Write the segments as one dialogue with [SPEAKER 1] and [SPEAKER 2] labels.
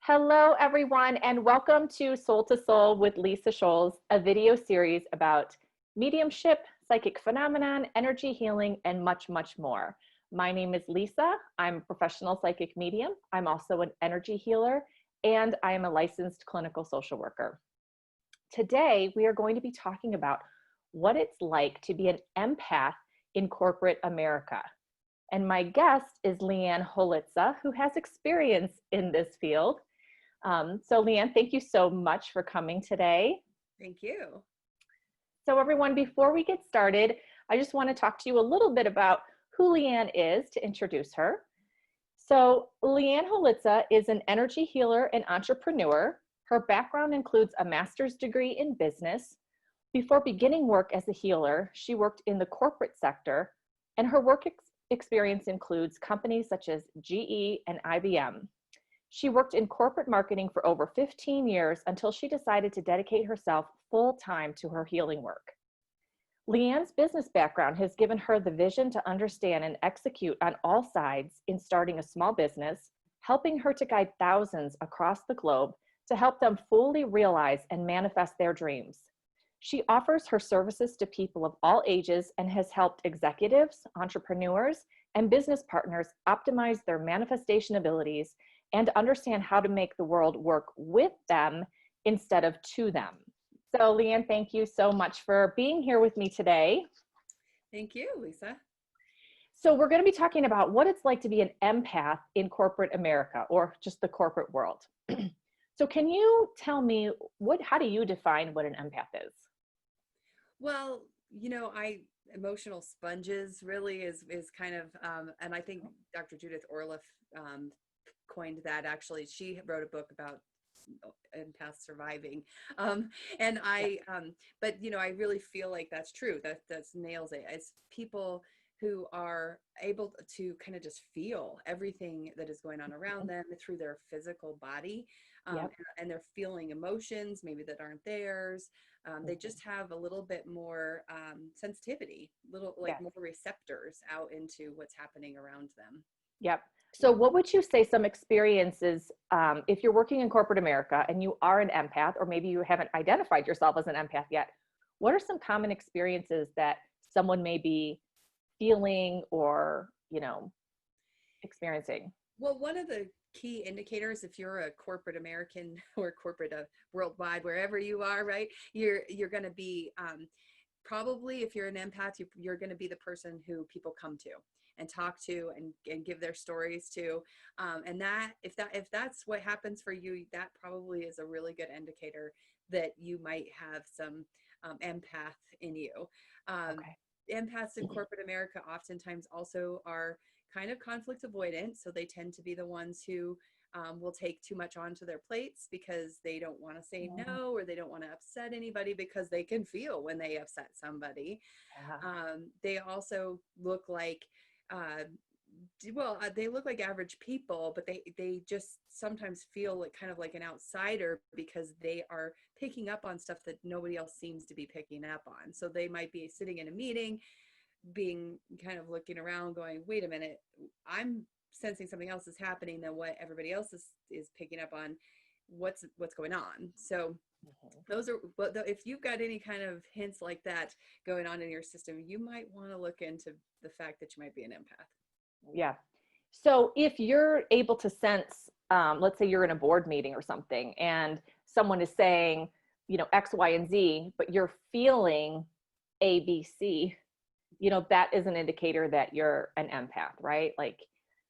[SPEAKER 1] Hello, everyone, and welcome to Soul to Soul with Lisa Scholz, a video series about mediumship, psychic phenomenon, energy healing, and much, much more. My name is Lisa. I'm a professional psychic medium. I'm also an energy healer, and I am a licensed clinical social worker. Today, we are going to be talking about what it's like to be an empath in corporate America. And my guest is Leanne Holitza, who has experience in this field. So Leanne, thank you so much for coming today.
[SPEAKER 2] Thank you.
[SPEAKER 1] So everyone, before we get started, I just want to talk to you a little bit about who Leanne is to introduce her. So Leanne Holitza is an energy healer and entrepreneur. Her background includes a master's degree in business. Before beginning work as a healer, she worked in the corporate sector, and her work experience includes companies such as GE and IBM. She worked in corporate marketing for over 15 years until she decided to dedicate herself full-time to her healing work. Leanne's business background has given her the vision to understand and execute on all sides in starting a small business, helping her to guide thousands across the globe to help them fully realize and manifest their dreams. She offers her services to people of all ages and has helped executives, entrepreneurs, and business partners optimize their manifestation abilities and understand how to make the world work with them instead of to them. So Leanne, thank you so much for being here with me today.
[SPEAKER 2] Thank you, Lisa.
[SPEAKER 1] So we're going to be talking about what it's like to be an empath in corporate America, or just the corporate world. So can you tell me, how do you define what an empath is?
[SPEAKER 2] Well, emotional sponges really is kind of, and I think Dr. Judith Orloff coined that. Actually, she wrote a book about empaths surviving, and but I really feel like that's true. That nails it. It's people who are able to kind of just feel everything that is going on around them through their physical body, and they're feeling emotions maybe that aren't theirs. They just have a little bit more sensitivity, more receptors out into what's happening around them.
[SPEAKER 1] Yep. So what would you say some experiences, if you're working in corporate America and you are an empath, or maybe you haven't identified yourself as an empath yet, what are some common experiences that someone may be feeling or, experiencing?
[SPEAKER 2] Well, one of the key indicators, if you're a corporate American or corporate worldwide, wherever you are, right, you're going to be probably, if you're an empath, you're going to be the person who people come to and talk to and give their stories to, and that if that's what happens for you, that probably is a really good indicator that you might have some empath in you. Empaths in corporate America oftentimes also are kind of conflict avoidant, so they tend to be the ones who will take too much onto their plates because they don't want to say no, or they don't want to upset anybody because they can feel when they upset somebody. They also look like they look like average people, but they just sometimes feel like kind of like an outsider because they are picking up on stuff that nobody else seems to be picking up on. So they might be sitting in a meeting, being kind of looking around going, wait a minute, I'm sensing something else is happening than what everybody else is picking up on. What's going on? So those are, if you've got any kind of hints like that going on in your system, you might want to look into the fact that you might be an empath.
[SPEAKER 1] Yeah. So if you're able to sense, let's say you're in a board meeting or something and someone is saying, X, Y, and Z, but you're feeling A, B, C, that is an indicator that you're an empath, right? Like,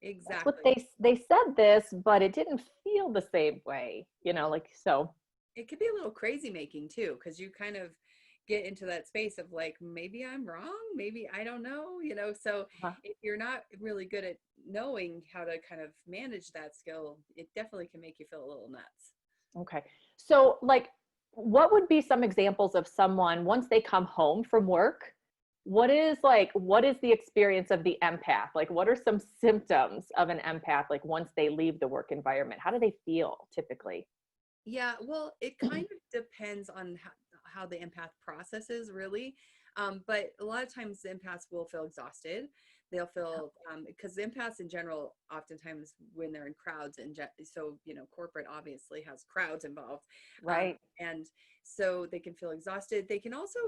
[SPEAKER 2] exactly.
[SPEAKER 1] That's what they said this, but it didn't feel the same way, so.
[SPEAKER 2] It could be a little crazy making too, because you kind of get into that space of like, maybe I'm wrong, maybe I don't know, so if you're not really good at knowing how to kind of manage that skill, it definitely can make you feel a little nuts.
[SPEAKER 1] Okay. So what would be some examples of someone once they come home from work? What is the experience of the empath? Like, what are some symptoms of an empath, like once they leave the work environment? How do they feel typically?
[SPEAKER 2] Yeah, well, it kind of depends on how the empath processes really. But a lot of times the empaths will feel exhausted. They'll feel, because empaths in general, oftentimes when they're in crowds, and so, corporate obviously has crowds involved.
[SPEAKER 1] Right.
[SPEAKER 2] And so they can feel exhausted. They can also,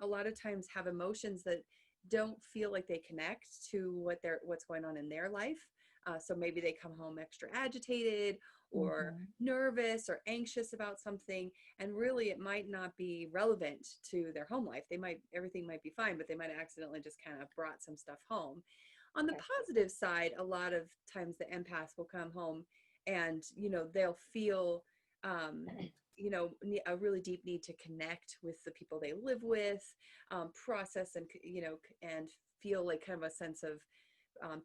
[SPEAKER 2] a lot of times have emotions that don't feel like they connect to what's going on in their life. So maybe they come home extra agitated or nervous or anxious about something, and really it might not be relevant to their home life. Everything might be fine, but they might accidentally just kind of brought some stuff home. On the positive side, a lot of times the empaths will come home and, they'll feel, a really deep need to connect with the people they live with, process and, and feel like kind of a sense of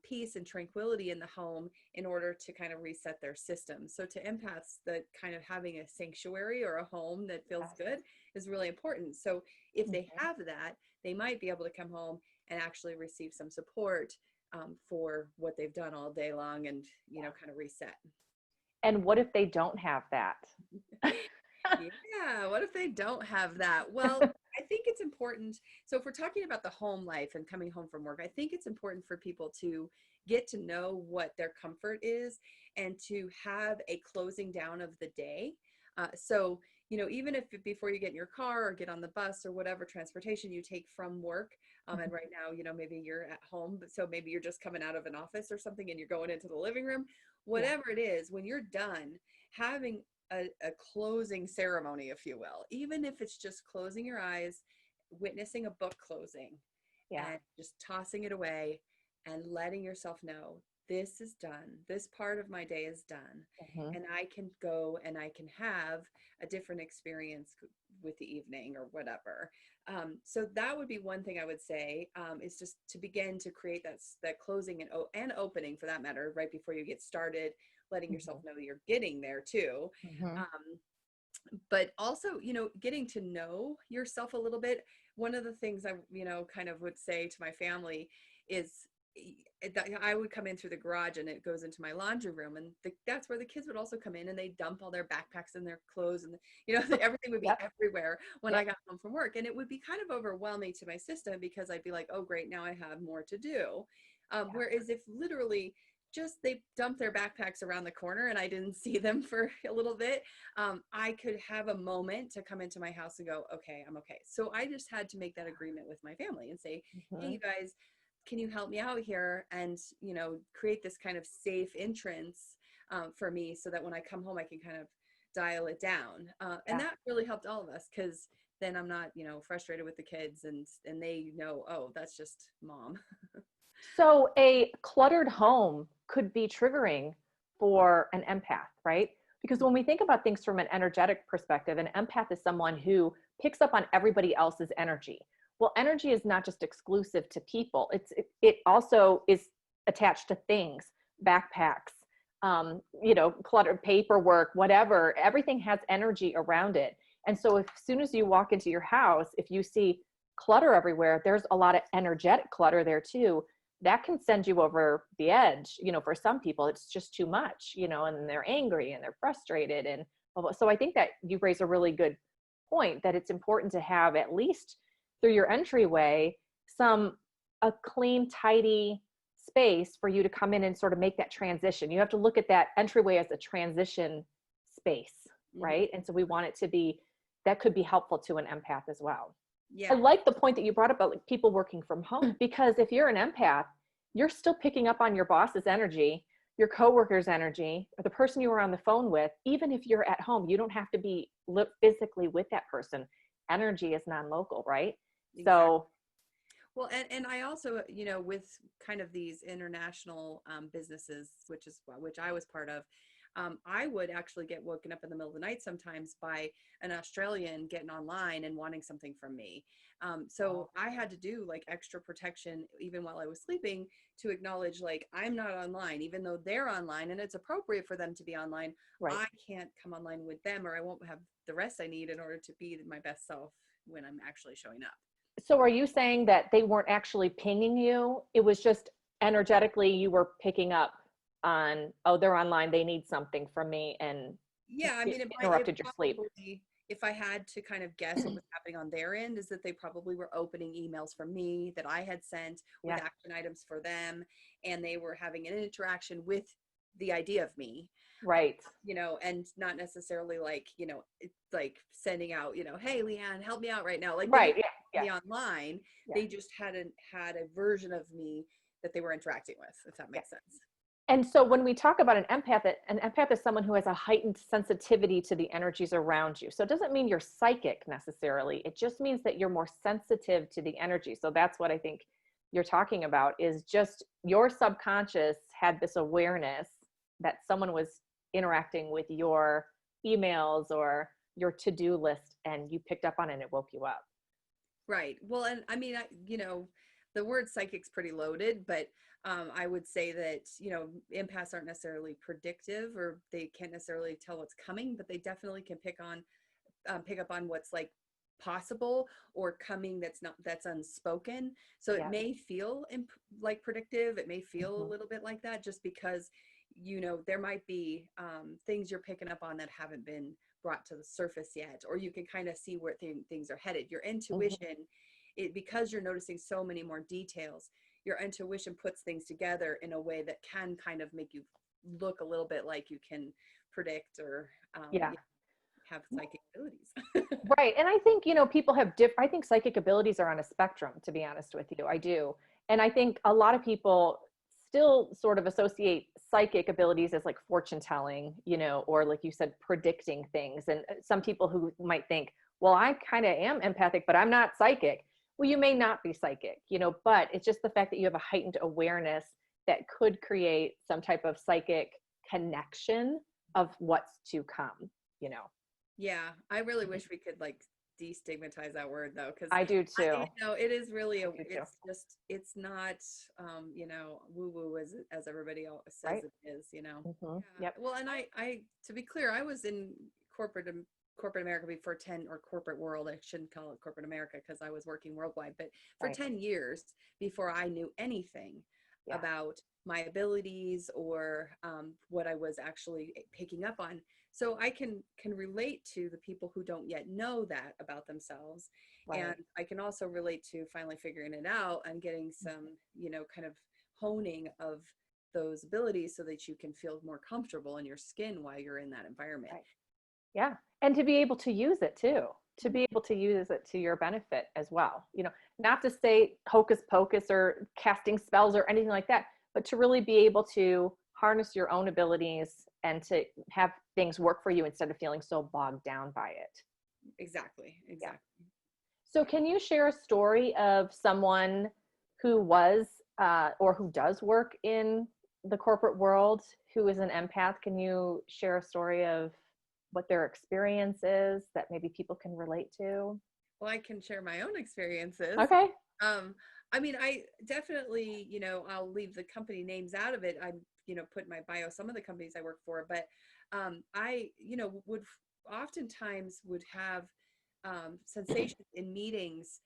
[SPEAKER 2] peace and tranquility in the home in order to kind of reset their system. So to empaths, that kind of having a sanctuary or a home that feels good is really important. So if they have that, they might be able to come home and actually receive some support for what they've done all day long, and kind of reset.
[SPEAKER 1] And what if they don't have that?
[SPEAKER 2] Yeah, what if they don't have that? Well, I think it's important. So if we're talking about the home life and coming home from work, I think it's important for people to get to know what their comfort is and to have a closing down of the day. So, even if before you get in your car or get on the bus or whatever transportation you take from work, and right now, maybe you're at home, but so maybe you're just coming out of an office or something and you're going into the living room, whatever it is, when you're done, having a closing ceremony, if you will, even if it's just closing your eyes, witnessing a book closing, and just tossing it away and letting yourself know, this is done. This part of my day is done. And I can go and I can have a different experience with the evening or whatever. So that would be one thing I would say, is just to begin to create that closing and opening, for that matter, right before you get started, letting yourself know you're getting there too. But also, getting to know yourself a little bit. One of the things I, kind of would say to my family is that I would come in through the garage and it goes into my laundry room, and that's where the kids would also come in, and they dump all their backpacks and their clothes, and everything would be everywhere when I got home from work, and it would be kind of overwhelming to my system, because I'd be like, oh great, now I have more to do. Whereas if literally just they dumped their backpacks around the corner and I didn't see them for a little bit, I could have a moment to come into my house and go, okay, I'm okay. So I just had to make that agreement with my family and say, hey, you guys, can you help me out here and, create this kind of safe entrance for me, so that when I come home, I can kind of dial it down. And that really helped all of us, because then I'm not, frustrated with the kids, and they know, oh, that's just mom.
[SPEAKER 1] So a cluttered home could be triggering for an empath, right? Because when we think about things from an energetic perspective, an empath is someone who picks up on everybody else's energy. Well, energy is not just exclusive to people. It also is attached to things, backpacks, cluttered paperwork, whatever. Everything has energy around it. And so as soon as you walk into your house, if you see clutter everywhere, there's a lot of energetic clutter there too. That can send you over the edge. For some people, it's just too much, and they're angry and they're frustrated. And so I think that you raise a really good point, that it's important to have, at least through your entryway, a clean, tidy space for you to come in and sort of make that transition. You have to look at that entryway as a transition space, right? And so we want it to be, that could be helpful to an empath as well.
[SPEAKER 2] Yeah.
[SPEAKER 1] I like the point that you brought up about people working from home, because if you're an empath, you're still picking up on your boss's energy, your coworker's energy, or the person you were on the phone with. Even if you're at home, you don't have to be physically with that person. Energy is non-local, right? Exactly. So,
[SPEAKER 2] well, and I also, with kind of these international businesses, which I was part of, I would actually get woken up in the middle of the night sometimes by an Australian getting online and wanting something from me. So I had to do like extra protection even while I was sleeping, to acknowledge, like, I'm not online, even though they're online and it's appropriate for them to be online. Right. I can't come online with them, or I won't have the rest I need in order to be my best self when I'm actually showing up.
[SPEAKER 1] So are you saying that they weren't actually pinging you? It was just energetically you were picking up on, oh, they're online, they need something from me, and
[SPEAKER 2] yeah, I mean,
[SPEAKER 1] interrupted your sleep.
[SPEAKER 2] if I had to kind of guess what was happening on their end, is that they probably were opening emails from me that I had sent with
[SPEAKER 1] Yeah.
[SPEAKER 2] action items for them. And they were having an interaction with the idea of me,
[SPEAKER 1] Right.
[SPEAKER 2] and not necessarily like, like sending out, hey, Leanne, help me out right now. Like they
[SPEAKER 1] Right.
[SPEAKER 2] didn't
[SPEAKER 1] Yeah. Yeah.
[SPEAKER 2] me online.
[SPEAKER 1] Yeah.
[SPEAKER 2] They just had a version of me that they were interacting with, if that
[SPEAKER 1] Yeah.
[SPEAKER 2] makes sense.
[SPEAKER 1] And so when we talk about an empath is someone who has a heightened sensitivity to the energies around you. So it doesn't mean you're psychic necessarily. It just means that you're more sensitive to the energy. So that's what I think you're talking about, is just your subconscious had this awareness that someone was interacting with your emails or your to-do list, and you picked up on it and it woke you up.
[SPEAKER 2] Right. Well, and I mean, the word psychic's pretty loaded, but I would say that, empaths aren't necessarily predictive, or they can't necessarily tell what's coming, but they definitely can pick up on what's like possible or coming that's unspoken. So it
[SPEAKER 1] Yeah.
[SPEAKER 2] may feel like predictive. It may feel a
[SPEAKER 1] Mhm.
[SPEAKER 2] little bit like that, just because, there might be things you're picking up on that haven't been brought to the surface yet, or you can kind of see where things are headed. Your
[SPEAKER 1] Mhm.
[SPEAKER 2] intuition, because you're noticing so many more details, your intuition puts things together in a way that can kind of make you look a little bit like you can predict or
[SPEAKER 1] Yeah.
[SPEAKER 2] have psychic abilities.
[SPEAKER 1] Right. And I think, people have I think psychic abilities are on a spectrum, to be honest with you. I do. And I think a lot of people still sort of associate psychic abilities as like fortune telling, or like you said, predicting things. And some people who might think, well, I kind of am empathic, but I'm not psychic. Well, you may not be psychic, but it's just the fact that you have a heightened awareness that could create some type of psychic connection of what's to come, you know.
[SPEAKER 2] Yeah, I really wish we could like destigmatize that word though, because
[SPEAKER 1] I do too.
[SPEAKER 2] it is really
[SPEAKER 1] I do too.
[SPEAKER 2] it's not woo woo as everybody else says
[SPEAKER 1] Right.
[SPEAKER 2] it is.
[SPEAKER 1] Hmm.
[SPEAKER 2] Yeah.
[SPEAKER 1] Yep.
[SPEAKER 2] Well, and I to be clear, I was in corporate America before 10, or corporate world. I shouldn't call it corporate America because I was working worldwide, but for
[SPEAKER 1] Right.
[SPEAKER 2] 10 years before I knew anything
[SPEAKER 1] Yeah.
[SPEAKER 2] about my abilities or what I was actually picking up on. So I can relate to the people who don't yet know that about themselves.
[SPEAKER 1] Right.
[SPEAKER 2] And I can also relate to finally figuring it out and getting some, kind of honing of those abilities so that you can feel more comfortable in your skin while you're in that environment.
[SPEAKER 1] Right. Yeah. And to be able to use it too, to be able to use it to your benefit as well. Not to say hocus pocus or casting spells or anything like that, but to really be able to harness your own abilities and to have things work for you instead of feeling so bogged down by it.
[SPEAKER 2] Exactly.
[SPEAKER 1] Yeah.
[SPEAKER 2] Exactly.
[SPEAKER 1] So can you share a story of someone who was or who does work in the corporate world who is an empath? Can you share a story of what their experience is that maybe people can relate to?
[SPEAKER 2] Well, I can share my own experiences.
[SPEAKER 1] Okay.
[SPEAKER 2] Um, I mean, I definitely, I'll leave the company names out of it. I'm, put in my bio some of the companies I work for, but I, would oftentimes would have sensations in meetings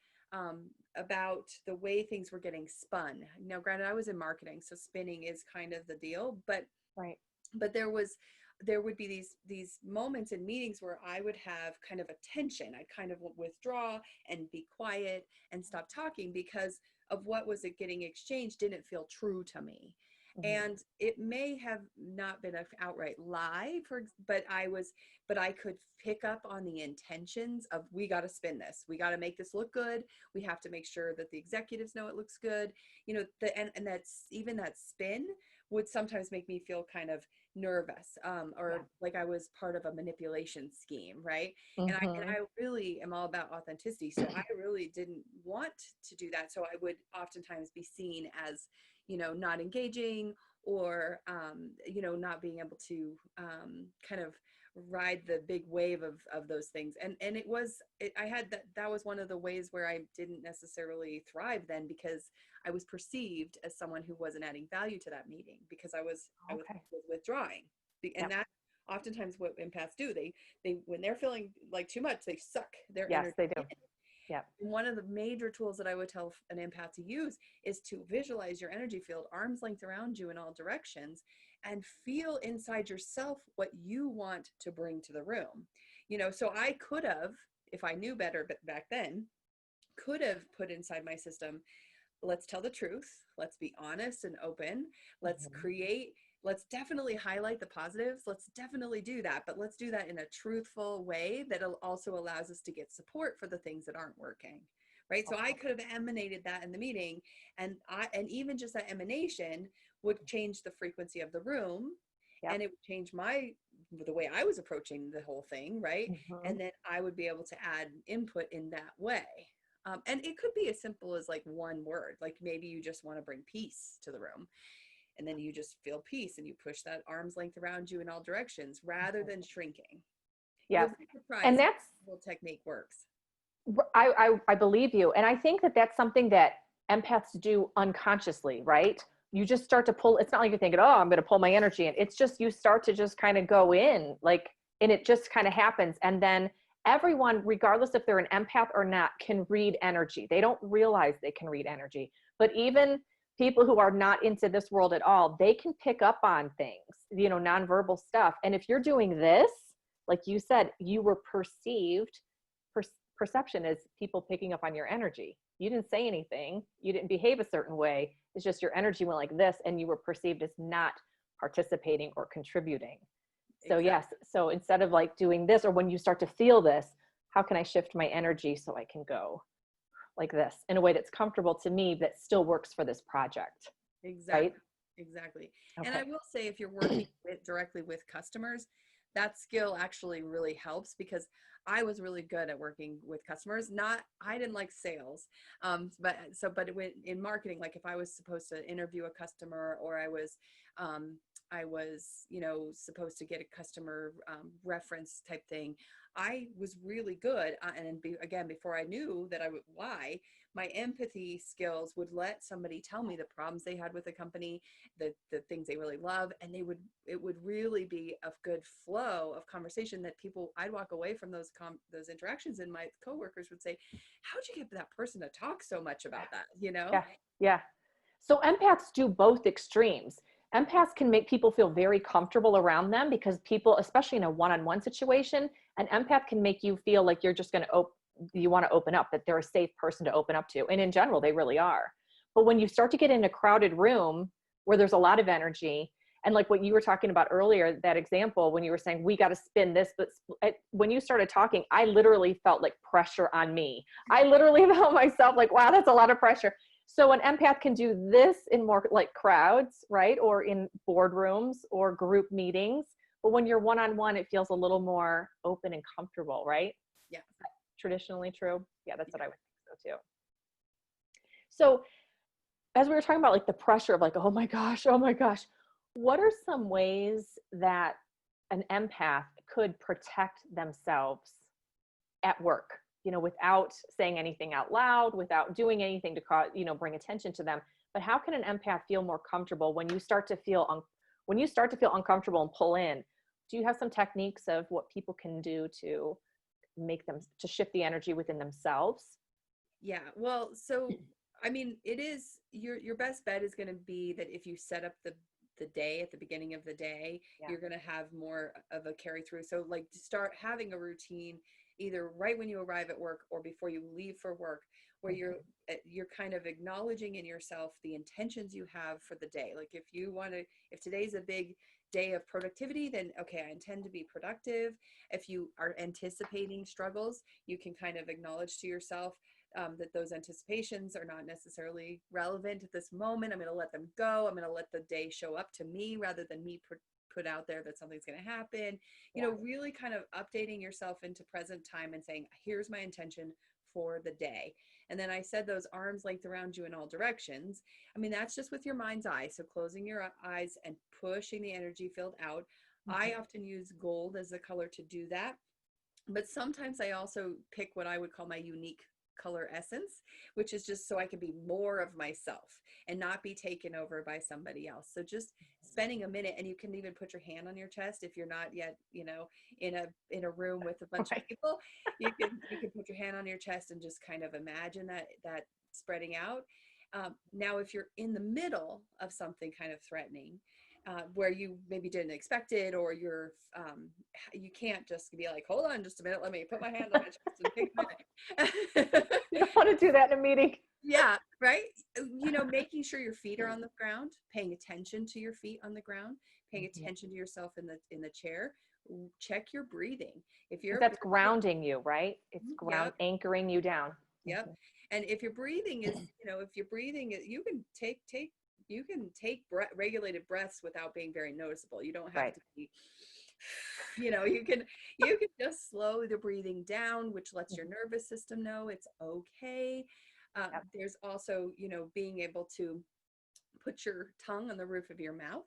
[SPEAKER 2] about the way things were getting spun. Now, granted, I was in marketing, so spinning is kind of the deal, but
[SPEAKER 1] Right.
[SPEAKER 2] there would be these moments in meetings where I would have kind of a tension. I'd kind of withdraw and be quiet and stop talking because of what was it getting exchanged didn't feel true to me.
[SPEAKER 1] Mm-hmm.
[SPEAKER 2] And it may have not been an outright lie, but I could pick up on the intentions of, we got to spin this, we got to make this look good, we have to make sure that the executives know it looks good, and that's, even that spin would sometimes make me feel kind of nervous, or
[SPEAKER 1] Yeah.
[SPEAKER 2] like I was part of a manipulation scheme, right? And
[SPEAKER 1] Mm-hmm.
[SPEAKER 2] I really am all about authenticity, so I really didn't want to do that. So I would oftentimes be seen as, not engaging, or not being able to kind of ride the big wave of those things. And I had that was one of the ways where I didn't necessarily thrive then, because I was perceived as someone who wasn't adding value to that meeting, because I was
[SPEAKER 1] Okay.
[SPEAKER 2] withdrawing. And
[SPEAKER 1] Yep.
[SPEAKER 2] that oftentimes what empaths do, they when they're feeling like too much, they suck their
[SPEAKER 1] Yes,
[SPEAKER 2] energy
[SPEAKER 1] they do.
[SPEAKER 2] in.
[SPEAKER 1] Yep.
[SPEAKER 2] And one of the major tools that I would tell an empath to use is to visualize your energy field arm's length around you in all directions, and feel inside yourself what you want to bring to the room. So I could have, if I knew better but back then, could have put inside my system, let's tell the truth, let's be honest and open, let's create, let's definitely highlight the positives, let's definitely do that, but let's do that in a truthful way that also allows us to get support for the things that aren't working, right? So I could have emanated that in the meeting, and even just that emanation would change the frequency of the room.
[SPEAKER 1] Yep.
[SPEAKER 2] And it would change the way I was approaching the whole thing, right? And then I would be able to add input in that way. And it could be as simple as like one word, like maybe you just want to bring peace to the room, and then you just feel peace and you push that arm's length around you in all directions rather than shrinking.
[SPEAKER 1] Yes.
[SPEAKER 2] You'll be surprised
[SPEAKER 1] And
[SPEAKER 2] how
[SPEAKER 1] that's,
[SPEAKER 2] the whole technique works.
[SPEAKER 1] I believe you. And I think that that's something that empaths do unconsciously, right? You just start to pull, it's not like you're thinking, oh, I'm going to pull my energy in. It's just, you start to just kind of go in, like, and it just kind of happens. And then everyone, regardless if they're an empath or not, can read energy. They don't realize they can read energy. But even people who are not into this world at all, they can pick up on things, nonverbal stuff. And if you're doing this, like you said, you were perceived, perception is people picking up on your energy. You didn't say anything. You didn't behave a certain way. It's just your energy went like this, and you were perceived as not participating or contributing. So
[SPEAKER 2] Exactly.
[SPEAKER 1] yes. So instead of like doing this, or when you start to feel this, how can I shift my energy so I can go like this in a way that's comfortable to me, that still works for this project?
[SPEAKER 2] Exactly.
[SPEAKER 1] Right?
[SPEAKER 2] Exactly. And I
[SPEAKER 1] Okay.
[SPEAKER 2] will say, if you're working directly with customers, that skill actually really helps, because I was really good at working with customers. I didn't like sales. But in marketing, like if I was supposed to interview a customer, or I was, supposed to get a customer reference type thing, I was really good. Again, before I knew that why, my empathy skills would let somebody tell me the problems they had with the company, the things they really love, and it would really be a good flow of conversation that I'd walk away from those interactions, and my coworkers would say, how'd you get that person to talk so much about that?
[SPEAKER 1] Yeah. Yeah. So empaths do both extremes. Empaths can make people feel very comfortable around them, because people, especially in a one-on-one situation, an empath can make you feel like you're just going to you want to open up, that they're a safe person to open up to. And in general, they really are. But when you start to get in a crowded room where there's a lot of energy, and like what you were talking about earlier, that example, when you were saying, we got to spin this, but when you started talking, I literally felt like pressure on me. I literally felt myself like, wow, that's a lot of pressure. So an empath can do this in more like crowds, right? Or in boardrooms or group meetings. But when you're one-on-one, it feels a little more open and comfortable, right?
[SPEAKER 2] Yeah.
[SPEAKER 1] Traditionally true. Yeah, that's what I would think so too. So as we were talking about like the pressure of like, oh my gosh, what are some ways that an empath could protect themselves at work, without saying anything out loud, without doing anything to cause, bring attention to them? But how can an empath feel more comfortable when you start to feel uncomfortable and pull in? Do you have some techniques of what people can do to make them, to shift the energy within themselves?
[SPEAKER 2] Yeah. Well, so I mean, it is your best bet is going to be that if you set up the day at the beginning of the day,
[SPEAKER 1] Yeah.
[SPEAKER 2] you're going to have more of a carry through. So like, to start having a routine either right when you arrive at work or before you leave for work, where you're kind of acknowledging in yourself the intentions you have for the day. Like if today's a big day of productivity, then okay, I intend to be productive. If you are anticipating struggles, you can kind of acknowledge to yourself that those anticipations are not necessarily relevant at this moment. I'm going to let them go. I'm going to let the day show up to me rather than me put out there that something's going to happen. Really kind of updating yourself into present time and saying, here's my intention for the day. And then I said those arms length around you in all directions. I mean, that's just with your mind's eye. So closing your eyes and pushing the energy field out. I often use gold as the color to do that. But sometimes I also pick what I would call my unique color essence, which is just so I can be more of myself and not be taken over by somebody else. So just spending a minute, and you can even put your hand on your chest if you're not yet, in a room with a bunch of people. You can put your hand on your chest and just kind of imagine that spreading out. Now, if you're in the middle of something kind of threatening, where you maybe didn't expect it, or you can't just be like, hold on just a minute, let me put my hand on my chest and take a minute.
[SPEAKER 1] You don't want to do that in a meeting.
[SPEAKER 2] Yeah, right. Making sure your feet are on the ground, paying attention to your feet on the ground, paying attention to yourself in the chair. Check your breathing. If you're
[SPEAKER 1] That's grounding you, right? It's
[SPEAKER 2] yep,
[SPEAKER 1] anchoring you down.
[SPEAKER 2] yep. And if your breathing is, you can take regulated breaths without being very noticeable. You don't have to be, you can just slow the breathing down, which lets your nervous system know it's okay. There's also, being able to put your tongue on the roof of your mouth.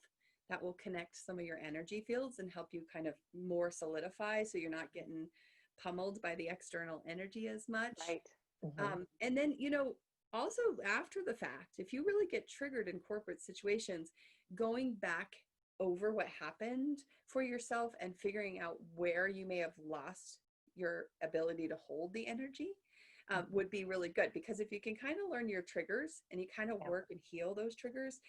[SPEAKER 2] That will connect some of your energy fields and help you kind of more solidify, so you're not getting pummeled by the external energy as much.
[SPEAKER 1] Right.
[SPEAKER 2] And then, also after the fact, if you really get triggered in corporate situations, going back over what happened for yourself and figuring out where you may have lost your ability to hold the energy would be really good. Because if you can kind of learn your triggers and you kind of work and heal those triggers,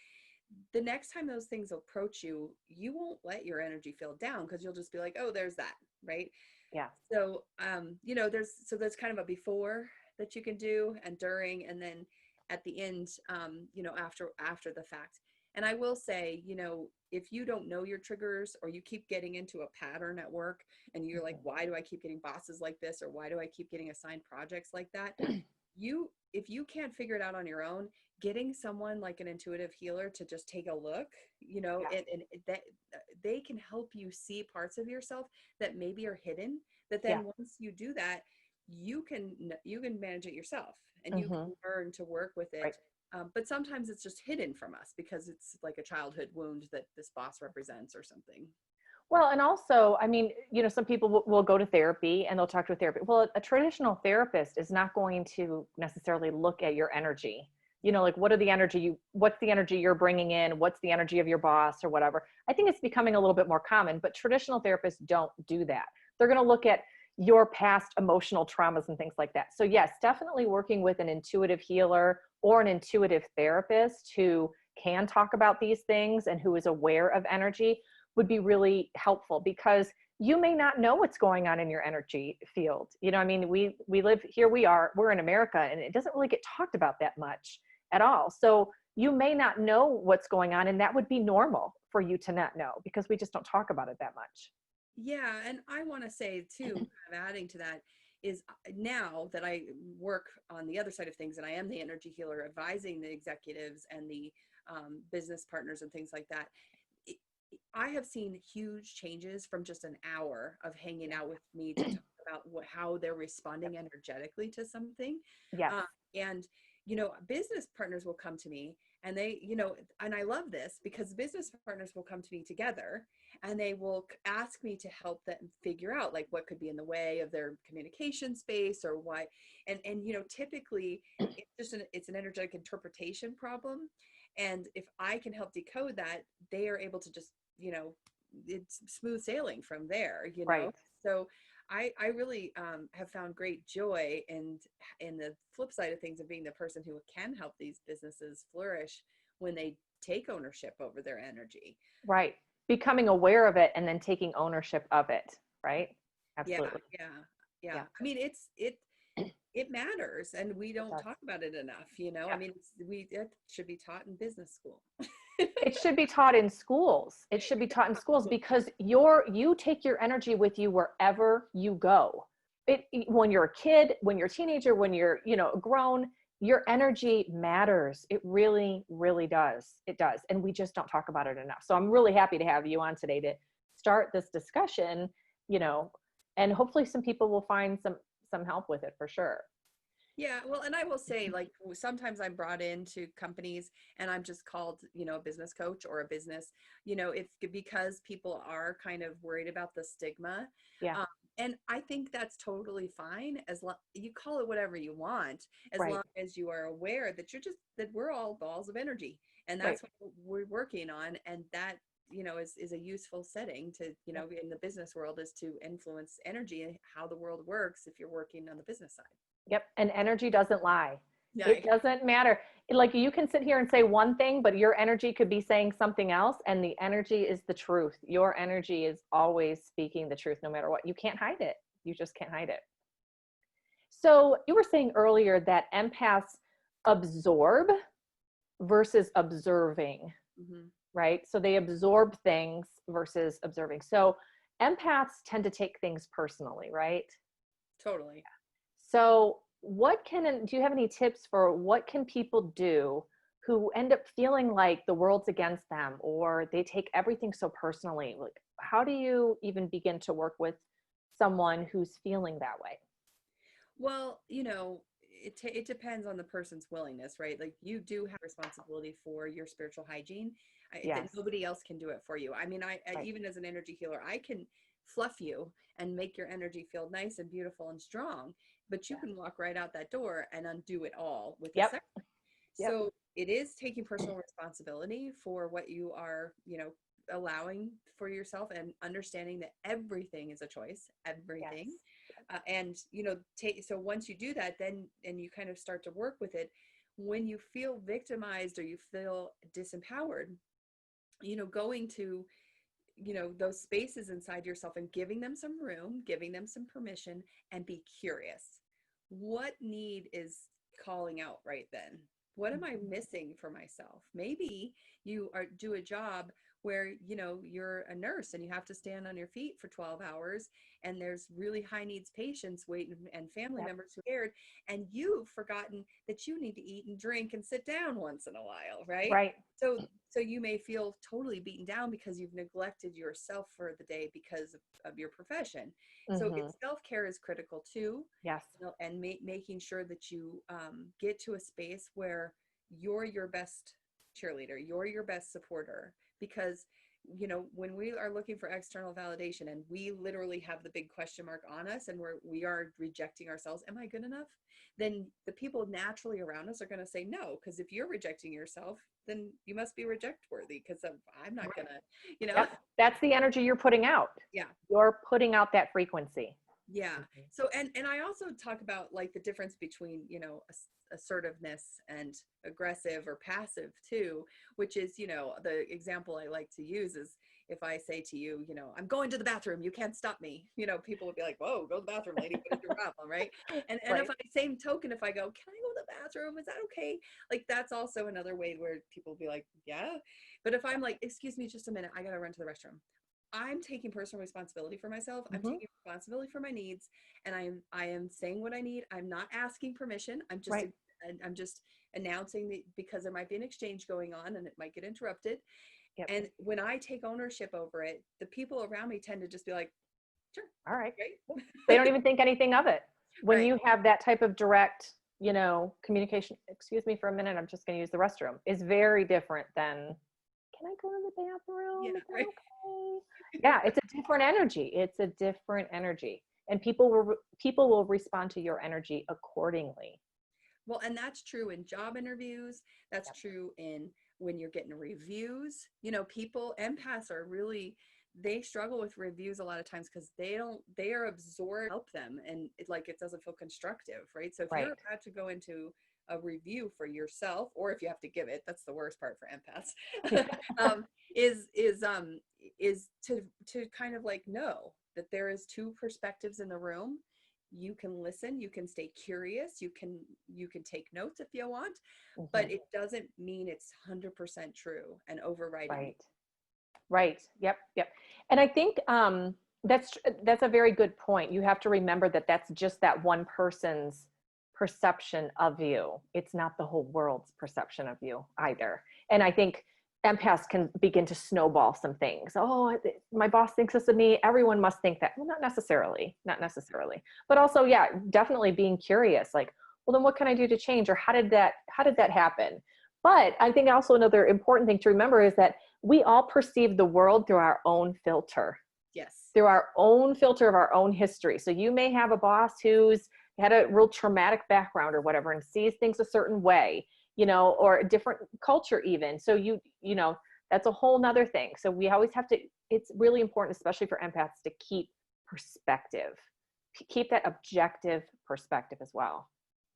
[SPEAKER 2] the next time those things approach you, you won't let your energy feel down, because you'll just be like, oh, there's that, right?
[SPEAKER 1] Yeah.
[SPEAKER 2] So, there's kind of a before that you can do, and during, and then at the end, after the fact. And I will say, if you don't know your triggers, or you keep getting into a pattern at work and you're like, why do I keep getting bosses like this? Or why do I keep getting assigned projects like that? If you can't figure it out on your own, getting someone like an intuitive healer to just take a look, and that they can help you see parts of yourself that maybe are hidden, that then once you do that, you can manage it yourself, and you can learn to work with it. Right. But sometimes it's just hidden from us because it's like a childhood wound that this boss represents or something.
[SPEAKER 1] Well, and also, I mean, some people will go to therapy and they'll talk to a therapist. Well, a traditional therapist is not going to necessarily look at your energy. Like what's the energy you're bringing in? What's the energy of your boss or whatever? I think it's becoming a little bit more common, but traditional therapists don't do that. They're going to look at your past emotional traumas and things like that. So yes, definitely working with an intuitive healer or an intuitive therapist who can talk about these things and who is aware of energy would be really helpful, because you may not know what's going on in your energy field. I mean, we live here, we're in America, and it doesn't really get talked about that much at all. So you may not know what's going on, and that would be normal for you to not know, because we just don't talk about it that much.
[SPEAKER 2] Yeah. And I want to say too, kind of adding to that, is now that I work on the other side of things, and I am the energy healer advising the executives and the business partners and things like that, I have seen huge changes from just an hour of hanging out with me to talk about how they're responding energetically to something.
[SPEAKER 1] Yeah.
[SPEAKER 2] And, business partners will come to me, and they, and I love this, because business partners will come to me together, and they will ask me to help them figure out like what could be in the way of their communication space, or why. And typically it's an energetic interpretation problem. And if I can help decode that, they are able to just, it's smooth sailing from there,
[SPEAKER 1] Right.
[SPEAKER 2] So I really have found great joy in the flip side of things, of being the person who can help these businesses flourish when they take ownership over their energy.
[SPEAKER 1] Right. Becoming aware of it and then taking ownership of it. Right. Absolutely.
[SPEAKER 2] Yeah. I mean, it matters, and we don't talk about it enough, Yeah. I mean, it should be taught in business school.
[SPEAKER 1] It should be taught in schools. It should be taught in schools, because you take your energy with you wherever you go. When you're a kid, when you're a teenager, when you're, grown, your energy matters. It really, really does. It does. And we just don't talk about it enough. So I'm really happy to have you on today to start this discussion, and hopefully some people will find some help with it for sure.
[SPEAKER 2] Yeah, well, and I will say, like, sometimes I'm brought into companies and I'm just called, a business coach or a business, if because people are kind of worried about the stigma.
[SPEAKER 1] Yeah.
[SPEAKER 2] And I think that's totally fine, as long you call it whatever you want, as
[SPEAKER 1] Right.
[SPEAKER 2] long as you are aware that that we're all balls of energy, and that's
[SPEAKER 1] Right.
[SPEAKER 2] what we're working on. And that, is a useful setting to, in the business world, is to influence energy and how the world works if you're working on the business side.
[SPEAKER 1] Yep. And energy doesn't lie.
[SPEAKER 2] Yeah.
[SPEAKER 1] It doesn't matter. Like you can sit here and say one thing, but your energy could be saying something else, and the energy is the truth. Your energy is always speaking the truth no matter what. You can't hide it. You just can't hide it. So you were saying earlier that empaths absorb versus observing,
[SPEAKER 2] Mm-hmm.
[SPEAKER 1] right? So they absorb things versus observing. So empaths tend to take things personally, right?
[SPEAKER 2] Totally.
[SPEAKER 1] So do you have any tips for what can people do who end up feeling like the world's against them or they take everything so personally? Like, how do you even begin to work with someone who's feeling that way?
[SPEAKER 2] Well, it depends on the person's willingness, right? Like you do have responsibility for your spiritual hygiene. That
[SPEAKER 1] Yes,
[SPEAKER 2] nobody else can do it for you. I mean,
[SPEAKER 1] right.
[SPEAKER 2] even as an energy healer, I can fluff you and make your energy feel nice and beautiful and strong, but you
[SPEAKER 1] Yeah.
[SPEAKER 2] can walk right out that door and undo it all with a
[SPEAKER 1] Yep.
[SPEAKER 2] second.
[SPEAKER 1] Yep.
[SPEAKER 2] So it is taking personal responsibility for what you are, allowing for yourself and understanding that everything is a choice,
[SPEAKER 1] Yes.
[SPEAKER 2] everything. And, so once you do that, then, and you kind of start to work with it, when you feel victimized or you feel disempowered, going to, those spaces inside yourself and giving them some room, giving them some permission, and be curious. What need is calling out right then? What am I missing for myself? Maybe you do a job where, you're a nurse and you have to stand on your feet for 12 hours and there's really high needs patients waiting and family
[SPEAKER 1] Yep.
[SPEAKER 2] members who are scared, and you've forgotten that you need to eat and drink and sit down once in a while, right?
[SPEAKER 1] Right.
[SPEAKER 2] So you may feel totally beaten down because you've neglected yourself for the day because of your profession. So
[SPEAKER 1] Hmm.
[SPEAKER 2] self-care is critical too,
[SPEAKER 1] Yes.
[SPEAKER 2] and making sure that you get to a space where you're your best cheerleader, you're your best supporter, because when we are looking for external validation and we literally have the big question mark on us and we are rejecting ourselves, am I good enough? Then the people naturally around us are going to say no, because if you're rejecting yourself, then you must be reject worthy, because I'm not
[SPEAKER 1] Right.
[SPEAKER 2] gonna,
[SPEAKER 1] Yep. That's the energy you're putting out.
[SPEAKER 2] yeah.
[SPEAKER 1] You're putting out that frequency.
[SPEAKER 2] Yeah.
[SPEAKER 1] Mhm.
[SPEAKER 2] So, and I also talk about like the difference between, assertiveness and aggressive or passive too, which is, the example I like to use is if I say to you, I'm going to the bathroom, you can't stop me. People would be like, whoa, go to the bathroom, lady, what is your problem, right? And if
[SPEAKER 1] Right.
[SPEAKER 2] I, same token, if I go, can I go to the bathroom? Is that okay? Like, that's also another way where people will be like, yeah. But if I'm like, excuse me, just a minute, I got to run to the restroom. I'm taking personal responsibility for myself. I'm
[SPEAKER 1] Hmm.
[SPEAKER 2] taking responsibility for my needs, and I am saying what I need. I'm not asking permission.
[SPEAKER 1] Right.
[SPEAKER 2] I'm just announcing that, because there might be an exchange going on and it might get interrupted.
[SPEAKER 1] Yep.
[SPEAKER 2] And when I take ownership over it, the people around me tend to just be like, sure,
[SPEAKER 1] All right.
[SPEAKER 2] right,
[SPEAKER 1] They don't even think anything of it. When
[SPEAKER 2] right,
[SPEAKER 1] you have that type of direct, communication, excuse me for a minute, I'm just going to use the restroom, is very different than, can I go to the
[SPEAKER 2] yeah,
[SPEAKER 1] bathroom? Is that
[SPEAKER 2] right.
[SPEAKER 1] okay? Yeah, it's a different energy. It's a different energy. And people will respond to your energy accordingly.
[SPEAKER 2] Well, and that's true in job interviews. That's
[SPEAKER 1] Yep.
[SPEAKER 2] true in when you're getting reviews. People, empaths are really, they struggle with reviews a lot of times because they are absorbed, help them, and it doesn't feel constructive, right? So if you're
[SPEAKER 1] Right.
[SPEAKER 2] about to go into a review for yourself, or if you have to give it, that's the worst part for empaths, um, is is um is to kind of like know that there is two perspectives in the room. You can listen, you can stay curious, you can take notes if you want, but
[SPEAKER 1] Hmm.
[SPEAKER 2] it doesn't mean it's 100% true and overriding you.
[SPEAKER 1] Right. Right. Yep. Yep. And I think that's a very good point. You have to remember that that's just that one person's perception of you. It's not the whole world's perception of you either. And I think empaths can begin to snowball some things. Oh, my boss thinks this of me. Everyone must think that. Well, not necessarily. Not necessarily. But also, yeah, definitely being curious. Like, well, then what can I do to change? Or how did that happen? But I think also another important thing to remember is that we all perceive the world through our own filter,
[SPEAKER 2] Yes.
[SPEAKER 1] through our own filter of our own history. So you may have a boss who's had a real traumatic background or whatever and sees things a certain way, or a different culture even. So that's a whole nother thing. So we always have to, it's really important, especially for empaths, to keep perspective, keep that objective perspective as well.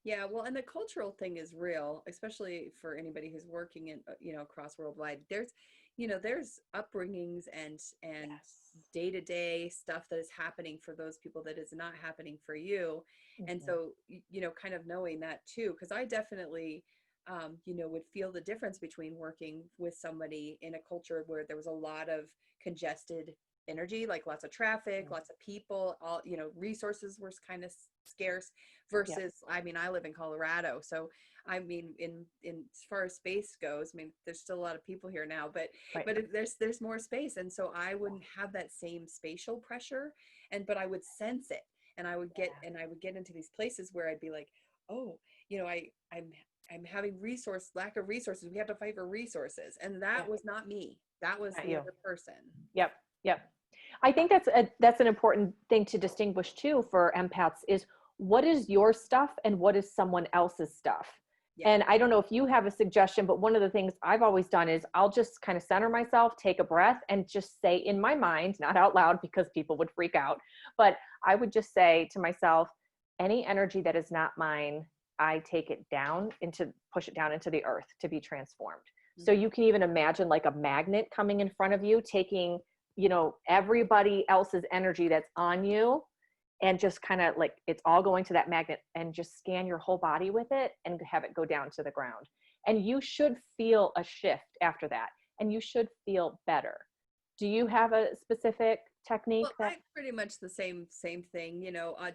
[SPEAKER 2] Yeah, well, and the cultural thing is real, especially for anybody who's working in, across worldwide. There's upbringings and
[SPEAKER 1] Yes.
[SPEAKER 2] day-to-day stuff that is happening for those people that is not happening for you. And
[SPEAKER 1] Mhm.
[SPEAKER 2] so, kind of knowing that too, because I definitely, would feel the difference between working with somebody in a culture where there was a lot of congested energy, like lots of traffic,
[SPEAKER 1] Mhm.
[SPEAKER 2] lots of people, all, resources were kind of scarce
[SPEAKER 1] Yep.
[SPEAKER 2] versus, I mean, I live in Colorado, so I mean, in as far as space goes, I mean, there's still a lot of people here now, but
[SPEAKER 1] Right.
[SPEAKER 2] there's more space, and so I wouldn't have that same spatial pressure, but I would sense it, and I would get into these places where I'd be like, oh, I'm having lack of resources. We have to fight for resources, and
[SPEAKER 1] Yeah.
[SPEAKER 2] that was not me. That was
[SPEAKER 1] Not
[SPEAKER 2] the
[SPEAKER 1] you.
[SPEAKER 2] other person.
[SPEAKER 1] Yep. Yep. I think that's an important thing to distinguish too for empaths is what is your stuff and what is someone else's stuff.
[SPEAKER 2] Yeah.
[SPEAKER 1] And I don't know if you have a suggestion, but one of the things I've always done is I'll just kind of center myself, take a breath, and just say in my mind, not out loud because people would freak out, but I would just say to myself, any energy that is not mine, I take it down push it down into the earth to be transformed. So
[SPEAKER 2] Mhm.
[SPEAKER 1] you can even imagine like a magnet coming in front of you, taking everybody else's energy that's on you and just kind of like it's all going to that magnet and just scan your whole body with it and have it go down to the ground. And you should feel a shift after that and you should feel better. Do you have a specific technique
[SPEAKER 2] Well,
[SPEAKER 1] that
[SPEAKER 2] I pretty much the same thing,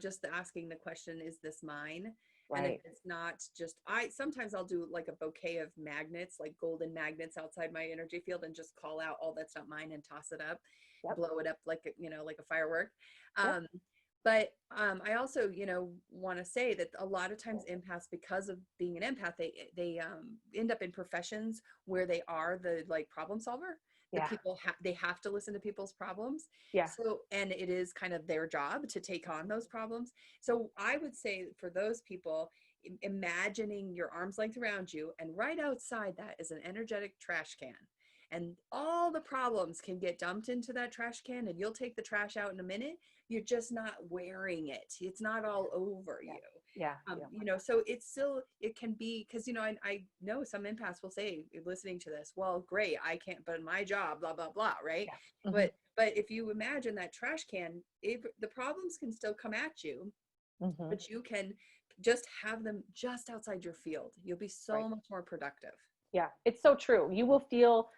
[SPEAKER 2] just asking the question, is this mine? And if
[SPEAKER 1] right?
[SPEAKER 2] it's not, just I sometimes I'll do like a bouquet of magnets, like golden magnets outside my energy field, and just call out all that's not mine and toss it up,
[SPEAKER 1] Yep.
[SPEAKER 2] blow it up like like a firework.
[SPEAKER 1] Yep.
[SPEAKER 2] Um, but I also, want to say that a lot of times empaths, because of being an empath, they end up in professions where they are the like problem solver. The
[SPEAKER 1] Yeah.
[SPEAKER 2] people they have to listen to people's problems.
[SPEAKER 1] Yeah.
[SPEAKER 2] So, and it is kind of their job to take on those problems. So I would say for those people, imagining your arm's length around you, and right outside that is an energetic trash can. And all the problems can get dumped into that trash can, and you'll take the trash out in a minute. You're just not wearing it. It's not all over
[SPEAKER 1] Yeah.
[SPEAKER 2] you.
[SPEAKER 1] Yeah. Yeah.
[SPEAKER 2] So it's still, it can be, because I know some empaths will say, listening to this, well, great, I can't, but my job, blah blah blah, right?
[SPEAKER 1] Yeah. Hmm.
[SPEAKER 2] But if you imagine that trash can, the problems can still come at you,
[SPEAKER 1] Hmm.
[SPEAKER 2] but you can just have them just outside your field. You'll be
[SPEAKER 1] Right.
[SPEAKER 2] so much more productive.
[SPEAKER 1] Yeah, it's so true. You will feel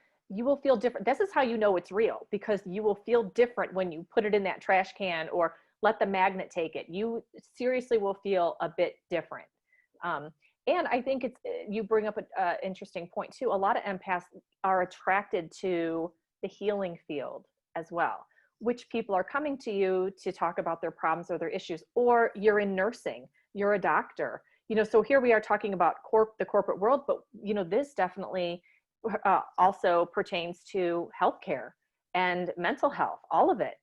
[SPEAKER 1] different. This is how you know it's real because you will feel different when you put it in that trash can or let the magnet take it. You seriously will feel a bit different. Um, and I think you bring up an interesting point too. A lot of empaths are attracted to the healing field as well, which people are coming to you to talk about their problems or their issues, or you're in nursing, you're a doctor, so here we are talking about the corporate world, but this definitely also pertains to healthcare and mental health, all of it.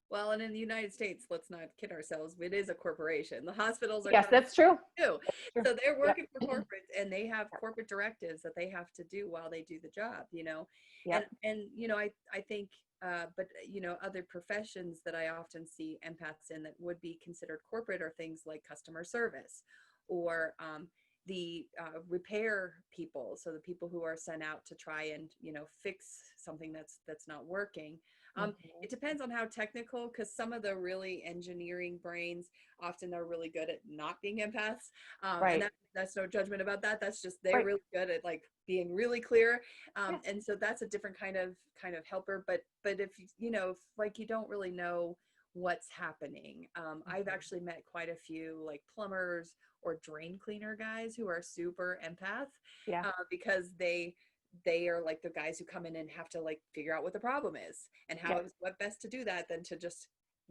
[SPEAKER 2] Well, and in the United States, let's not kid ourselves, it is a corporation. The hospitals are
[SPEAKER 1] Yes,
[SPEAKER 2] corporate
[SPEAKER 1] that's true.
[SPEAKER 2] too.
[SPEAKER 1] That's true.
[SPEAKER 2] So they're
[SPEAKER 1] Yep.
[SPEAKER 2] working for corporates, and they have
[SPEAKER 1] Yep.
[SPEAKER 2] corporate directives that they have to do while they do the job. And
[SPEAKER 1] Yep.
[SPEAKER 2] I think but other professions that I often see empaths in that would be considered corporate are things like customer service, or the repair people, so the people who are sent out to try and fix something that's not working.
[SPEAKER 1] Mhm.
[SPEAKER 2] It depends on how technical, because some of the really engineering brains often are really good at not being empaths, and
[SPEAKER 1] Right.
[SPEAKER 2] that's no judgment about that. That's just they're
[SPEAKER 1] Right.
[SPEAKER 2] really good at like being really clear,
[SPEAKER 1] Yeah.
[SPEAKER 2] and so that's a different kind of helper. But if if like you don't really know what's happening, I've
[SPEAKER 1] Mhm.
[SPEAKER 2] actually met quite a few like plumbers or drain cleaner guys who are super empath,
[SPEAKER 1] Yeah.
[SPEAKER 2] because they are like the guys who come in and have to like figure out what the problem is, and
[SPEAKER 1] Yep.
[SPEAKER 2] what best to do that than to just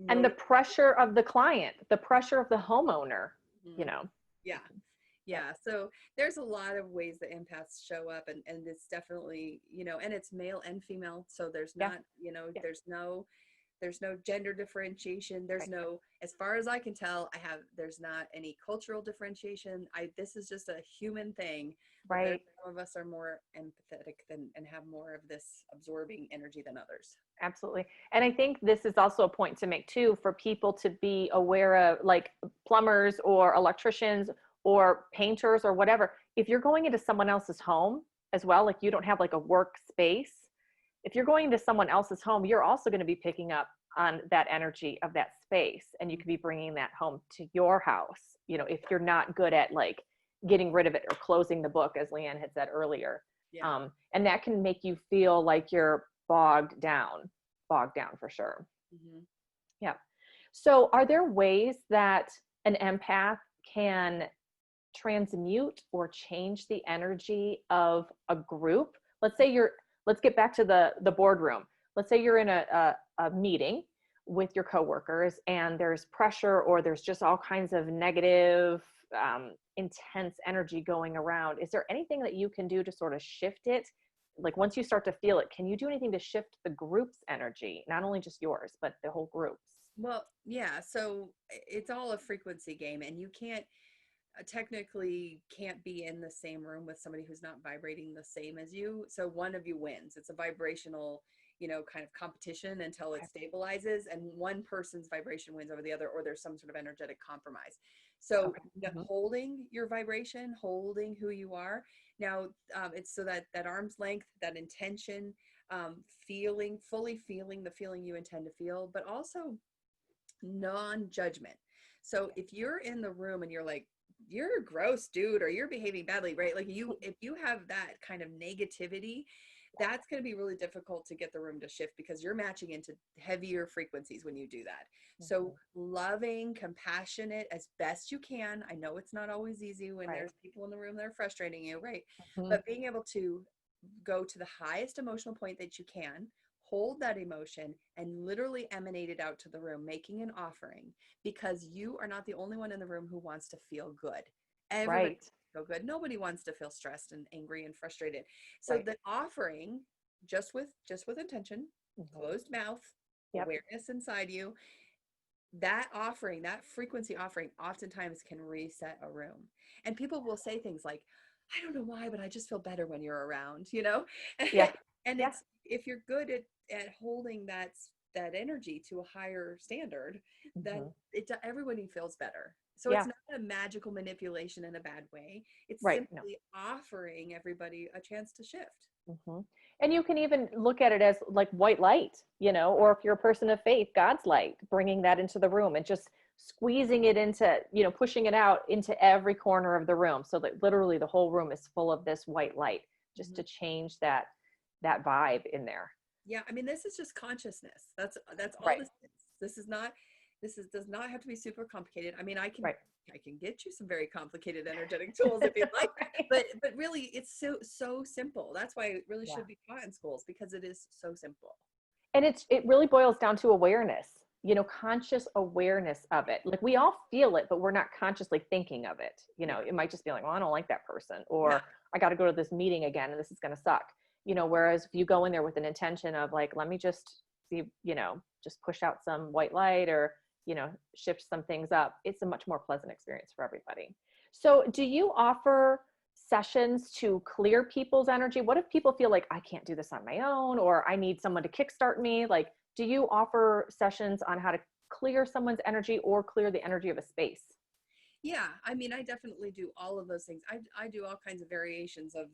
[SPEAKER 1] And the
[SPEAKER 2] know.
[SPEAKER 1] pressure of the client, the pressure of the homeowner, you
[SPEAKER 2] Mhm.
[SPEAKER 1] know.
[SPEAKER 2] Yeah.
[SPEAKER 1] Yep.
[SPEAKER 2] Yeah, so there's a lot of ways that empaths show up, and it's definitely, and it's male and female, so there's
[SPEAKER 1] Yeah.
[SPEAKER 2] not,
[SPEAKER 1] Yeah.
[SPEAKER 2] there's no gender differentiation. There's
[SPEAKER 1] Right.
[SPEAKER 2] no, as far as I can tell, there's not any cultural differentiation. This is just a human thing, that there's
[SPEAKER 1] Right.
[SPEAKER 2] some of us are more empathetic than and have more of this absorbing energy than others.
[SPEAKER 1] Absolutely. And I think this is also a point to make too for people to be aware of, like plumbers or electricians or painters or whatever, if you're going into someone else's home as well, like you don't have like a work space, if you're going to someone else's home, you're also going to be picking up on that energy of that space, and you could be bringing that home to your house, you know, if you're not good at like getting rid of it or closing the book, as Leanne had said earlier.
[SPEAKER 2] Yeah.
[SPEAKER 1] And that can make you feel like you're bogged down for sure.
[SPEAKER 2] Mm-hmm.
[SPEAKER 1] Yeah. So are there ways that an empath can transmute or change the energy of a group? Let's get back to the boardroom. Let's say you're in a meeting with your coworkers and there's pressure, or there's just all kinds of negative, intense energy going around. Is there anything that you can do to sort of shift it? Like once you start to feel it, can you do anything to shift the group's energy? Not only just yours, but the whole group's?
[SPEAKER 2] Well, yeah. So it's all a frequency game, and you technically can't be in the same room with somebody who's not vibrating the same as you. So one of you wins. It's a vibrational, kind of competition until it stabilizes, and one person's vibration wins over the other, or there's some sort of energetic compromise. So holding your vibration, holding who you are. Now, it's so that arm's length, that intention, fully feeling the feeling you intend to feel, but also non-judgment. So if you're in the room and you're like, you're gross, dude, or you're behaving badly, right? Like if you have that kind of negativity, that's going to be really difficult to get the room to shift, because you're matching into heavier frequencies when you do that. So loving, compassionate as best you can. I know it's not always easy when there's people in the room that are frustrating you, right? But being able to go to the highest emotional point that you can, hold that emotion, and literally emanate it out to the room, making an offering, because you are not the only one in the room who wants to feel good. Everybody wants to feel good. Nobody wants to feel stressed and angry and frustrated. So the offering, just with intention, closed mouth, awareness inside you, that offering, that frequency offering, oftentimes can reset a room. And people will say things like, I don't know why, but I just feel better when you're around,
[SPEAKER 1] Yeah.
[SPEAKER 2] And it's, if you're good at holding that energy to a higher standard, then everybody feels better. So it's not a magical manipulation in a bad way. It's simply offering everybody a chance to shift.
[SPEAKER 1] And you can even look at it as like white light, or if you're a person of faith, God's light, bringing that into the room and just squeezing it into, pushing it out into every corner of the room, so that literally the whole room is full of this white light, just to change that vibe in there.
[SPEAKER 2] Yeah. I mean, this is just consciousness. That's all this is. Does not have to be super complicated. I mean, I can get you some very complicated energetic tools if you'd like, but really it's so simple. That's why it really should be taught in schools, because it is so simple.
[SPEAKER 1] And it really boils down to awareness, conscious awareness of it. Like we all feel it, but we're not consciously thinking of it. It might just be like, well, I don't like that person, or I got to go to this meeting again and this is going to suck. Whereas if you go in there with an intention of like, let me just see, just push out some white light, or shift some things up, it's a much more pleasant experience for everybody. So do you offer sessions to clear people's energy? What if people feel like I can't do this on my own, or I need someone to kickstart me? Like, do you offer sessions on how to clear someone's energy or clear the energy of a space?
[SPEAKER 2] Yeah, I mean, I definitely do all of those things. I do all kinds of variations of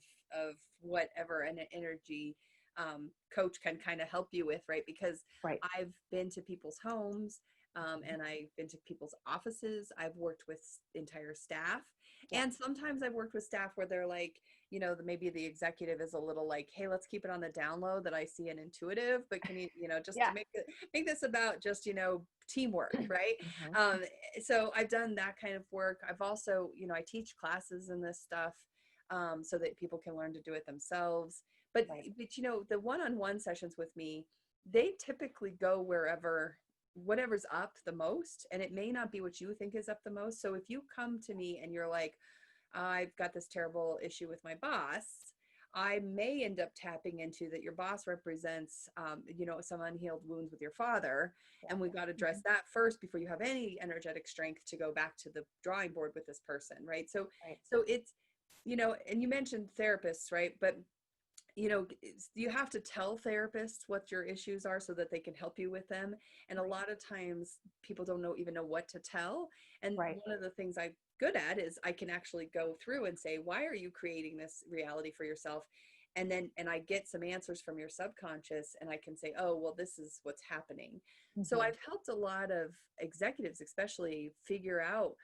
[SPEAKER 2] whatever an energy coach can kind of help you with, right? Because I've been to people's homes, and I've been to people's offices. I've worked with entire staff, and sometimes I've worked with staff where they're like, maybe the executive is a little like, hey, let's keep it on the down low that I see an intuitive, but can you, just to make this about just, teamwork, right? So I've done that kind of work. I've also, I teach classes in this stuff, so that people can learn to do it themselves. But the one-on-one sessions with me, they typically go whatever's up the most, and it may not be what you think is up the most. So if you come to me and you're like, I've got this terrible issue with my boss, I may end up tapping into that your boss represents, some unhealed wounds with your father. And we've got to address that first before you have any energetic strength to go back to the drawing board with this person. Right. So it's, and you mentioned therapists, right? But you have to tell therapists what your issues are so that they can help you with them. And a lot of times people don't even know what to tell. And
[SPEAKER 1] Right.
[SPEAKER 2] one of the things I'm good at is I can actually go through and say, why are you creating this reality for yourself? And I get some answers from your subconscious, and I can say, oh, well, this is what's happening. So
[SPEAKER 1] Mhm.
[SPEAKER 2] I've helped a lot of executives, especially, figure out,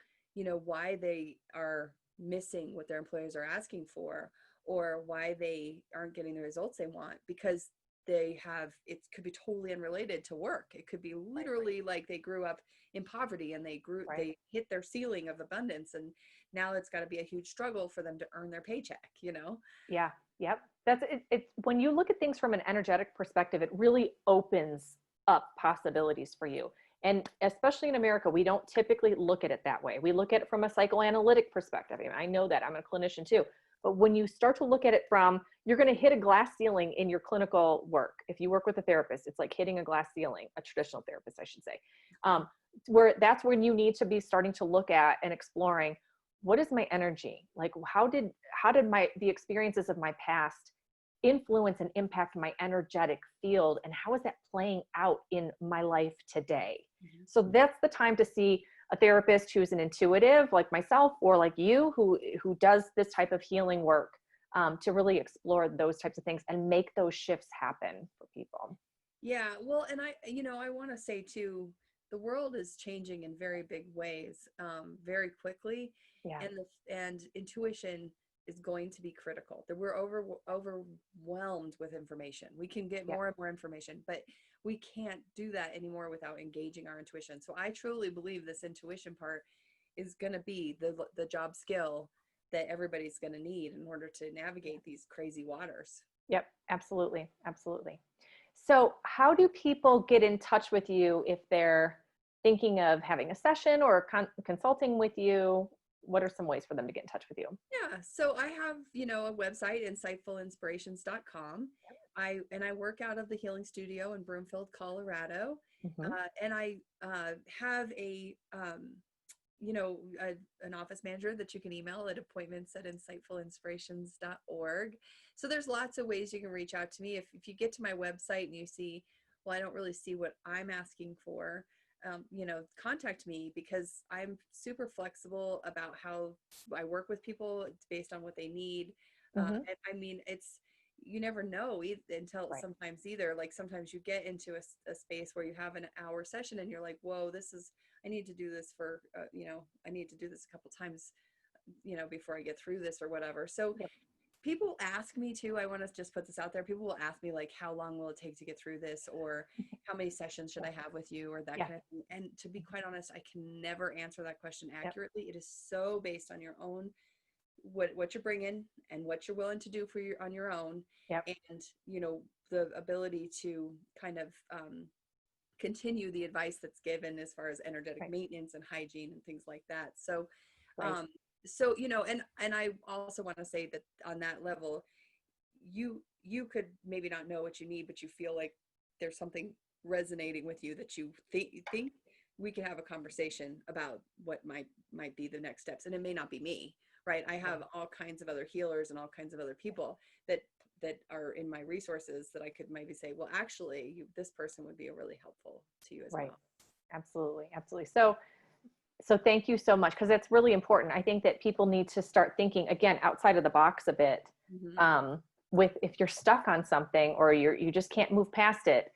[SPEAKER 2] why they are missing what their employers are asking for, or why they aren't getting the results they want, because it could be totally unrelated to work. It could be literally like they grew up in poverty and they
[SPEAKER 1] Right.
[SPEAKER 2] hit their ceiling of abundance, and now it's got to be a huge struggle for them to earn their paycheck.
[SPEAKER 1] Yeah. Yep. That's it. It's when you look at things from an energetic perspective, it really opens up possibilities for you. And especially in America, we don't typically look at it that way. We look at it from a psychoanalytic perspective. I mean, I know that, I'm a clinician too. But when you start to look at it from, you're going to hit a glass ceiling in your clinical work. If you work with a therapist, it's like hitting a glass ceiling, a traditional therapist, I should say. Where that's when you need to be starting to look at and exploring, what is my energy? Like, how did the experiences of my past influence and impact my energetic field, and how is that playing out in my life today?
[SPEAKER 2] Mhm.
[SPEAKER 1] So that's the time to see a therapist who's an intuitive like myself, or like you, who does this type of healing work, to really explore those types of things and make those shifts happen for people.
[SPEAKER 2] Yeah, well, and I want to say too, the world is changing in very big ways, very quickly,
[SPEAKER 1] Yeah.
[SPEAKER 2] and intuition is going to be critical. That we're overwhelmed with information. We can get
[SPEAKER 1] Yeah.
[SPEAKER 2] more and more information, but we can't do that anymore without engaging our intuition. So I truly believe this intuition part is going to be the job skill that everybody's going to need in order to navigate these crazy waters.
[SPEAKER 1] Yep. Absolutely. Absolutely. So how do people get in touch with you if they're thinking of having a session or consulting with you? What are some ways for them to get in touch with you?
[SPEAKER 2] Yeah, so I have, a website, insightfulinspirations.com. I work out of the healing studio in Broomfield, Colorado.
[SPEAKER 1] Mm-hmm.
[SPEAKER 2] And I have an office manager that you can email at appointments@insightfulinspirations.org. So there's lots of ways you can reach out to me. If you get to my website and you see, well, I don't really see what I'm asking for, contact me, because I'm super flexible about how I work with people. It's based on what they need.
[SPEAKER 1] Mm-hmm.
[SPEAKER 2] And I mean, you never know until
[SPEAKER 1] Right.
[SPEAKER 2] sometimes either. Like sometimes you get into a space where you have an hour session and you're like, whoa, I need to do this I need to do this a couple times, before I get through this or whatever. So
[SPEAKER 1] Yep.
[SPEAKER 2] people ask me too, I want to just put this out there. People will ask me like, how long will it take to get through this? Or how many sessions should I have with you, or that
[SPEAKER 1] Yeah.
[SPEAKER 2] kind of thing. And to be quite honest, I can never answer that question
[SPEAKER 1] Yep.
[SPEAKER 2] accurately. It is so based on your own, what you're bringing and what you're willing to do on your own.
[SPEAKER 1] Yep.
[SPEAKER 2] And, the ability to kind of, continue the advice that's given as far as energetic
[SPEAKER 1] Right.
[SPEAKER 2] maintenance and hygiene and things like that. So,
[SPEAKER 1] Right.
[SPEAKER 2] um, and I also want to say that on that level, you could maybe not know what you need, but you feel like there's something resonating with you that you think we can have a conversation about what might be the next steps. And it may not be me, right? I have all kinds of other healers and all kinds of other people that are in my resources that I could maybe say, well, actually, this person would be really helpful to you as
[SPEAKER 1] Right.
[SPEAKER 2] well.
[SPEAKER 1] Absolutely. Absolutely. So thank you so much, because that's really important. I think that people need to start thinking again outside of the box a bit.
[SPEAKER 2] Mm-hmm.
[SPEAKER 1] With if you're stuck on something, or you just can't move past it,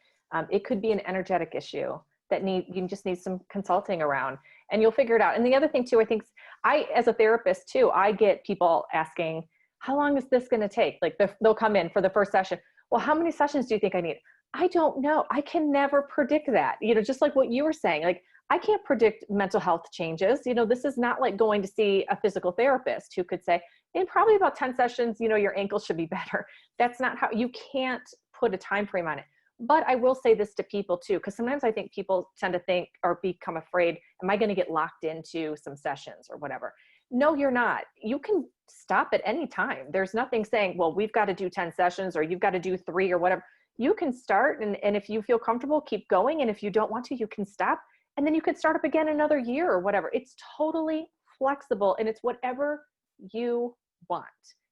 [SPEAKER 1] it could be an energetic issue that you just need some consulting around, and you'll figure it out. And the other thing too, I think as a therapist too, I get people asking, how long is this going to take? Like they'll come in for the first session. Well, how many sessions do you think I need? I don't know. I can never predict that. Just like what you were saying, like I can't predict mental health changes. This is not like going to see a physical therapist who could say, in probably about 10 sessions, your ankle should be better. That's not how, you can't put a time frame on it. But I will say this to people too, because sometimes I think people tend to think or become afraid, am I going to get locked into some sessions or whatever? No, you're not. You can stop at any time. There's nothing saying, well, we've got to do 10 sessions or you've got to do 3 or whatever. You can start, and if you feel comfortable, keep going. And if you don't want to, you can stop. And then you could start up again another year or whatever. It's totally flexible, and it's whatever you want.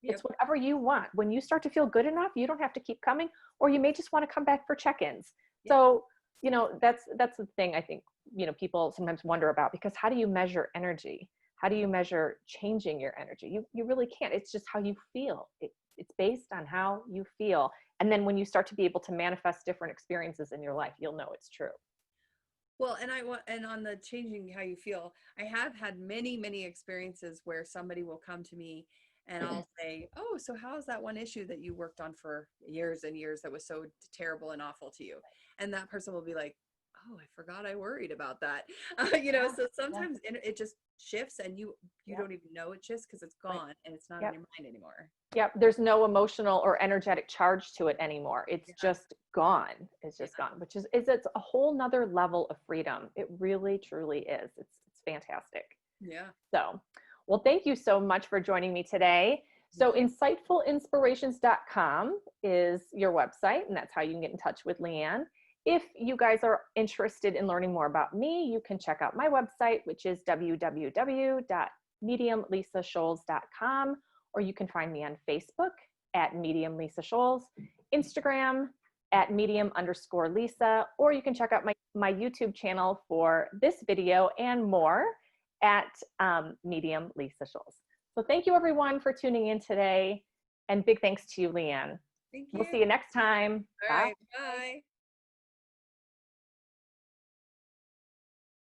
[SPEAKER 2] Yep.
[SPEAKER 1] It's whatever you want. When you start to feel good enough, you don't have to keep coming, or you may just want to come back for check-ins.
[SPEAKER 2] Yep.
[SPEAKER 1] So, that's the thing I think, people sometimes wonder about, because how do you measure energy? How do you measure changing your energy? You really can't. It's just how you feel. It's based on how you feel. And then when you start to be able to manifest different experiences in your life, you'll know it's true.
[SPEAKER 2] Well, and on the changing how you feel, I have had many, many experiences where somebody will come to me and I'll say, "Oh, so how's that one issue that you worked on for years and years that was so terrible and awful to you?" And that person will be like, "Oh, I forgot I worried about that."
[SPEAKER 1] Yeah,
[SPEAKER 2] So
[SPEAKER 1] yeah,
[SPEAKER 2] sometimes it just shifts and you
[SPEAKER 1] yeah,
[SPEAKER 2] don't even know it shifts because it's
[SPEAKER 1] right.
[SPEAKER 2] gone and it's not in
[SPEAKER 1] Yep.
[SPEAKER 2] your mind anymore.
[SPEAKER 1] Yep. There's no emotional or energetic charge to it anymore. It's
[SPEAKER 2] Yeah.
[SPEAKER 1] just gone. It's
[SPEAKER 2] Yeah.
[SPEAKER 1] just gone, which is it's a whole nother level of freedom. It really, truly is. It's fantastic.
[SPEAKER 2] Yeah.
[SPEAKER 1] So, well, thank you so much for joining me today. So, insightfulinspirations.com is your website, and that's how you can get in touch with Leanne. If you guys are interested in learning more about me, you can check out my website, which is www.mediumlisascholz.com, or you can find me on Facebook at Medium Lisa Scholz, Instagram at medium_Lisa, or you can check out my YouTube channel for this video and more at Medium Lisa Scholz. So thank you everyone for tuning in today, and big thanks to you, Leanne.
[SPEAKER 2] Thank
[SPEAKER 1] We'll
[SPEAKER 2] you.
[SPEAKER 1] see you next time.
[SPEAKER 2] All
[SPEAKER 1] Bye.
[SPEAKER 2] right. Bye.